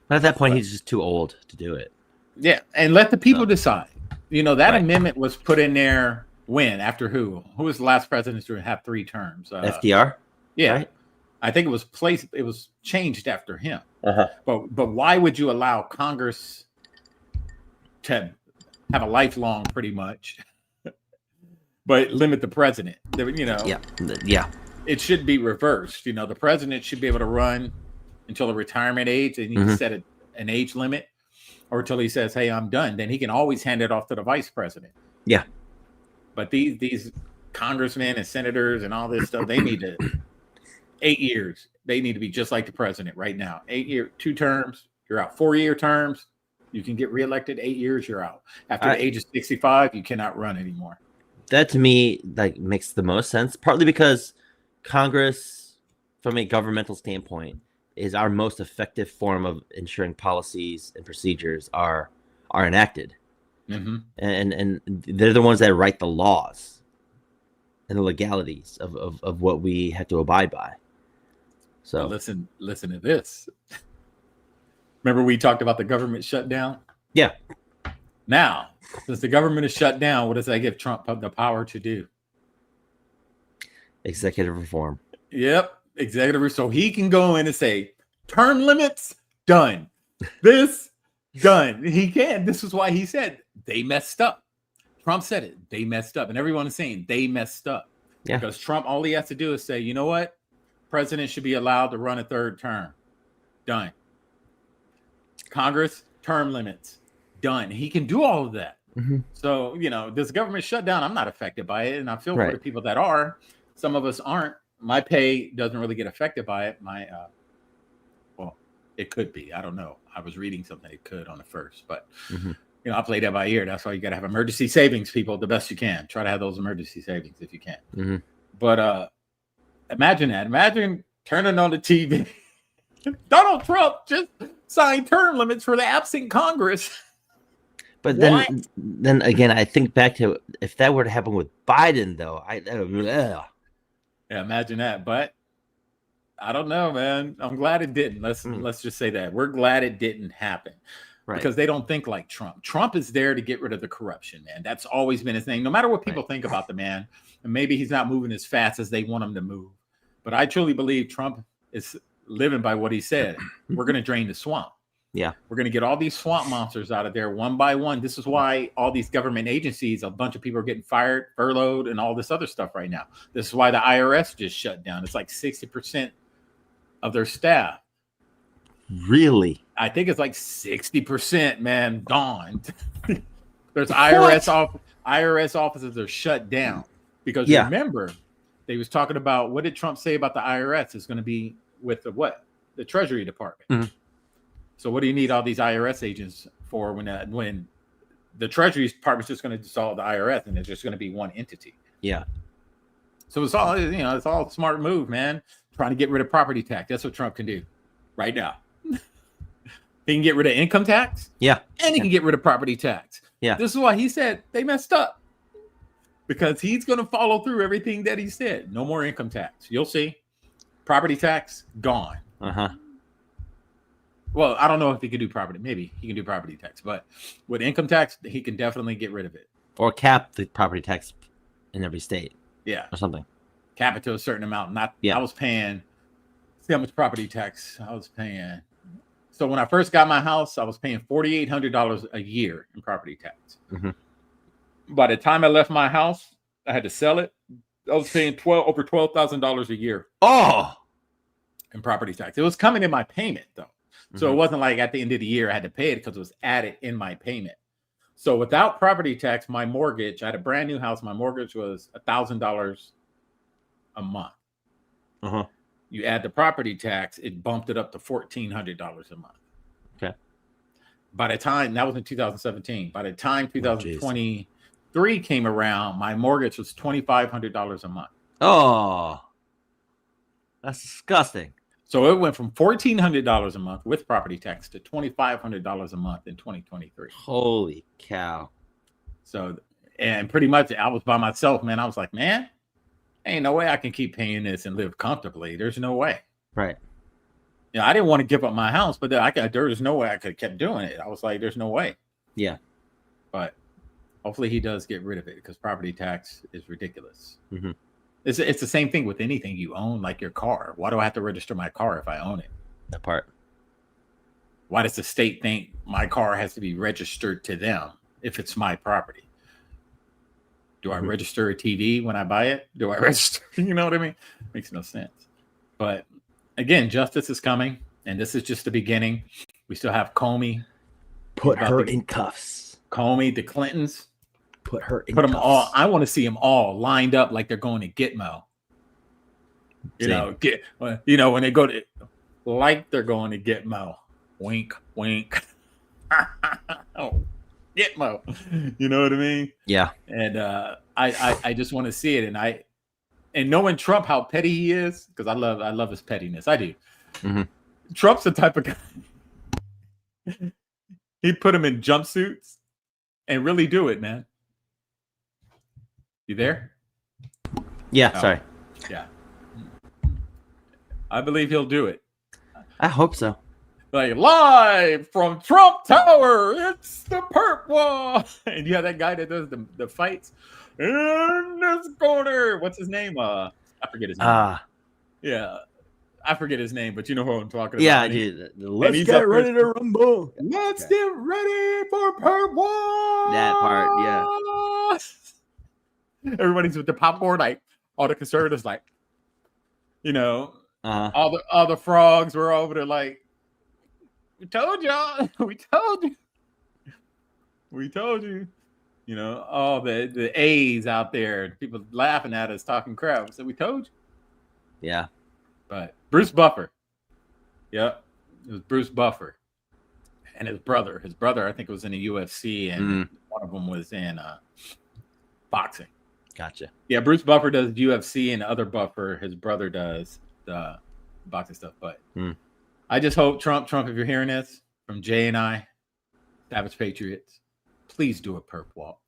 But at that point, he's just too old to do it. Yeah, and let the people decide. That amendment was put in there when? After who? Who was the last president to have 3 terms? FDR? Yeah. Right? I think it was changed after him. But why would you allow Congress to have a lifelong, pretty much, but limit the president? Yeah. It should be reversed. The president should be able to run until the retirement age, and he can set an age limit, or until he says, hey, I'm done. Then he can always hand it off to the vice president. Yeah. But these congressmen and senators and all this stuff, they need to 8 years. They need to be just like the president right now. 8-year, 2 terms, you're out. 4-year terms, you can get reelected. 8 years, you're out. After the age of 65, you cannot run anymore. That to me makes the most sense, partly because Congress, from a governmental standpoint, is our most effective form of ensuring policies and procedures are enacted. And they're the ones that write the laws and the legalities of what we have to abide by. So well, listen to this. Remember we talked about the government shutdown? Yeah. Now, since the government is shut down, what does that give Trump the power to do? Executive reform. Yep. Executive. So he can go in and say, term limits, done. This, done. He can. This is why he said they messed up. Trump said it. They messed up. And everyone is saying they messed up. Yeah. Because Trump, all he has to do is say, you know what? President should be allowed to run a 3rd term. Done. Congress, term limits. Done. He can do all of that. So, this government shutdown, I'm not affected by it. And I feel for the people that are. Some of us aren't. My pay doesn't really get affected by it. It could be. I don't know. I was reading something it could on the 1st, but I play that by ear. That's why you got to have emergency savings, people, the best you can. Try to have those emergency savings if you can. But imagine that. Imagine turning on the TV. Donald Trump just signed term limits for the absent Congress. But then again, I think back to if that were to happen with Biden, though, yeah, imagine that. But I don't know, man. I'm glad it didn't. Let's just say that we're glad it didn't happen, because they don't think like Trump. Trump is there to get rid of the corruption, man. That's always been his thing. No matter what people think about the man, and maybe he's not moving as fast as they want him to move, but I truly believe Trump is living by what he said. We're going to drain the swamp. Yeah, we're going to get all these swamp monsters out of there one by one. This is why all these government agencies, a bunch of people are getting fired, furloughed, and all this other stuff right now. This is why the IRS just shut down. It's like 60% of their staff. Really? I think it's like 60%, man, gone. There's IRS offices are shut down because remember, they was talking about, what did Trump say about the IRS is going to be with the Treasury Department. So what do you need all these IRS agents for when the Treasury Department's just going to dissolve the IRS and it's just going to be one entity? Yeah. So it's all, it's all a smart move, man. Trying to get rid of property tax. That's what Trump can do right now. He can get rid of income tax. Yeah. And he can get rid of property tax. Yeah. This is why he said they messed up. Because he's going to follow through everything that he said. No more income tax. You'll see. Property tax, gone. Well, I don't know if he can do property. Maybe he can do property tax. But with income tax, he can definitely get rid of it. Or cap the property tax in every state. Yeah. Or something. Cap it to a certain amount. I was paying, see how much property tax I was paying. So when I first got my house, I was paying $4,800 a year in property tax. By the time I left my house, I had to sell it. I was paying over $12,000 a year. Oh, in property tax. It was coming in my payment though. So it wasn't like at the end of the year I had to pay it because it was added in my payment. So without property tax, my mortgage, I had a brand new house. My mortgage was $1,000 a month. You add the property tax, it bumped it up to $1,400 a month. Okay. By the time, that was in 2017. By the time 2023 came around, my mortgage was $2,500 a month. Oh, that's disgusting. So it went from $1,400 a month with property tax to $2,500 a month in 2023. Holy cow. So, and pretty much I was by myself, man. I was like, man, ain't no way I can keep paying this and live comfortably. There's no way. Right. You know, I didn't want to give up my house, but there's no way I could have kept doing it. I was like, there's no way. Yeah. But hopefully he does get rid of it because property tax is ridiculous. Mm-hmm. It's the same thing with anything you own, like your car. Why do I have to register my car if I own it? That part. Why does the state think my car has to be registered to them if it's my property? Do I register a TV when I buy it? Do I register? You know what I mean? Makes no sense. But again, justice is coming, and this is just the beginning. We still have Comey. Put her in cuffs. Comey, the Clintons. Put her in Put them cuffs. all. I want to see them all lined up like they're going to Gitmo. When they go to, like they're going to Gitmo. Wink, wink. Oh, Gitmo. You know what I mean? Yeah. And I just want to see it, and knowing Trump, how petty he is, because I love his pettiness. I do. Mm-hmm. Trump's the type of guy. He'd put him in jumpsuits and really do it, man. You there? Yeah, sorry. Yeah. I believe he'll do it. I hope so. Like, live from Trump Tower, it's the perp wall. And you have that guy that does the fights in this corner. What's his name? I forget his name. Yeah. I forget his name, but you know who I'm talking about. Yeah, dude. Let's get ready to rumble. Let's get ready for perp wall. That part, yeah. Everybody's with the popcorn, like all the conservatives, like, all the frogs were over there, like, we told y'all, we told you, all the A's out there, people laughing at us, talking crap. So we told you. Yeah. But Bruce Buffer. Yep. It was Bruce Buffer and his brother. His brother, I think, was in the UFC, and one of them was in boxing. Gotcha. Yeah, Bruce Buffer does UFC, and the other Buffer, his brother, does the boxing stuff. But I just hope Trump, if you're hearing this, from Jay and I, Savage Patriots, please do a perp walk.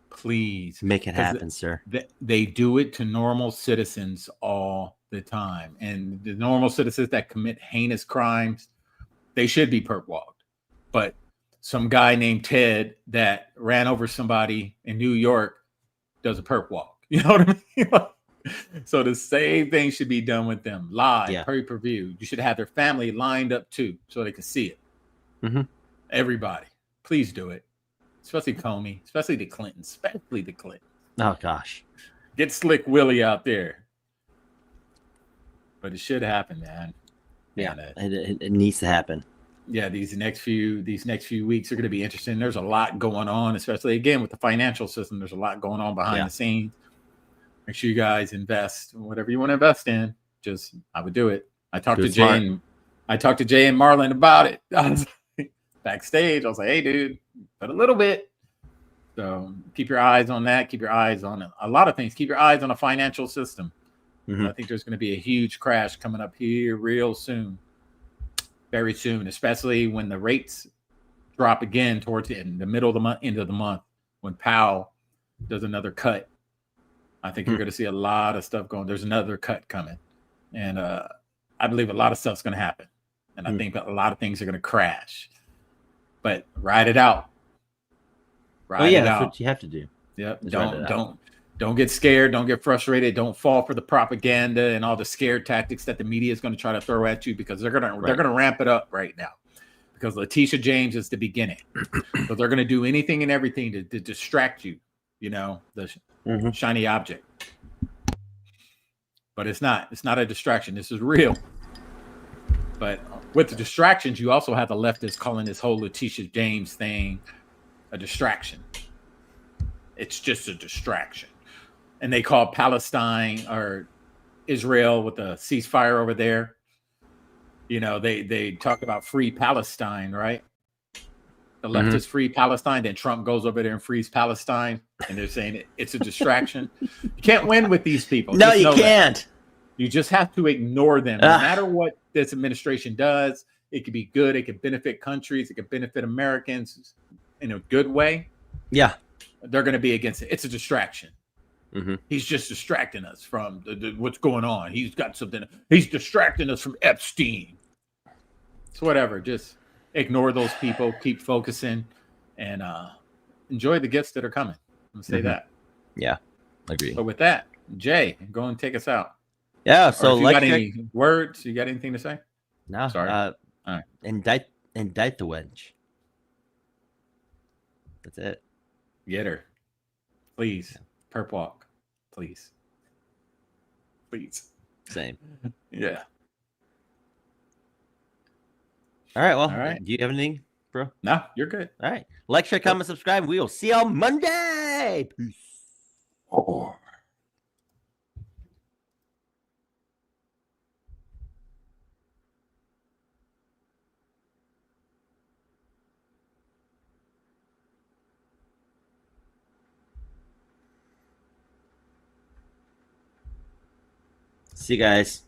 Please. Make it happen, sir. They do it to normal citizens all the time. And the normal citizens that commit heinous crimes, they should be perp walked. But some guy named Ted that ran over somebody in New York does a perp walk. You know what I mean? So the same thing should be done with them. Live, pay-per-view. You should have their family lined up too, so they can see it. Mm-hmm. Everybody, please do it. Especially Comey, especially the Clintons, Oh gosh. Get Slick Willie out there. But it should happen, man. Yeah, it needs to happen. Yeah, these next few weeks are going to be interesting. There's a lot going on, especially again with the financial system. There's a lot going on behind the scenes. Make sure you guys invest whatever you want to invest in. I would do it. I talked to Jay and Marlon about it. I was backstage. I was like, hey, dude, but a little bit. So keep your eyes on that. Keep your eyes on a lot of things. Keep your eyes on the financial system. I think there's going to be a huge crash coming up here real soon. Very soon, especially when the rates drop again towards the middle of the month, end of the month, when Powell does another cut. I think you're going to see a lot of stuff going. There's another cut coming. And I believe a lot of stuff's going to happen. And I think a lot of things are going to crash. But ride it out. That's what you have to do. Yep. Don't get scared. Don't get frustrated. Don't fall for the propaganda and all the scare tactics that the media is going to try to throw at you, because they're going to ramp it up right now. Because Letitia James is the beginning. So they're going to do anything and everything to distract you. The shiny object. But it's not. It's not a distraction. This is real. But with the distractions, you also have the leftists calling this whole Letitia James thing a distraction. It's just a distraction. And they call Palestine or Israel with a ceasefire over there. You know, they talk about free Palestine, right? The leftists free Palestine, then Trump goes over there and frees Palestine, and they're saying it's a distraction. You can't win with these people. No, you can't. That. You just have to ignore them. No matter what this administration does, it could be good. It could benefit countries. It could benefit Americans in a good way. Yeah. They're going to be against it. It's a distraction. He's just distracting us from what's going on. He's got something. He's distracting us from Epstein. So whatever. Just ignore those people. Keep focusing and enjoy the gifts that are coming. I'm going to say that. Yeah, agree. But with that, Jay, go and take us out. Yeah. So, you got any words? You got anything to say? No. Sorry. All right. Indict the wedge. That's it. Get her, please. Perp walk, please. Same. Yeah. All right. Well, all right. Do you have anything, bro? No, you're good. All right. Like, share, comment, subscribe. We will see you on Monday. Peace. See you guys.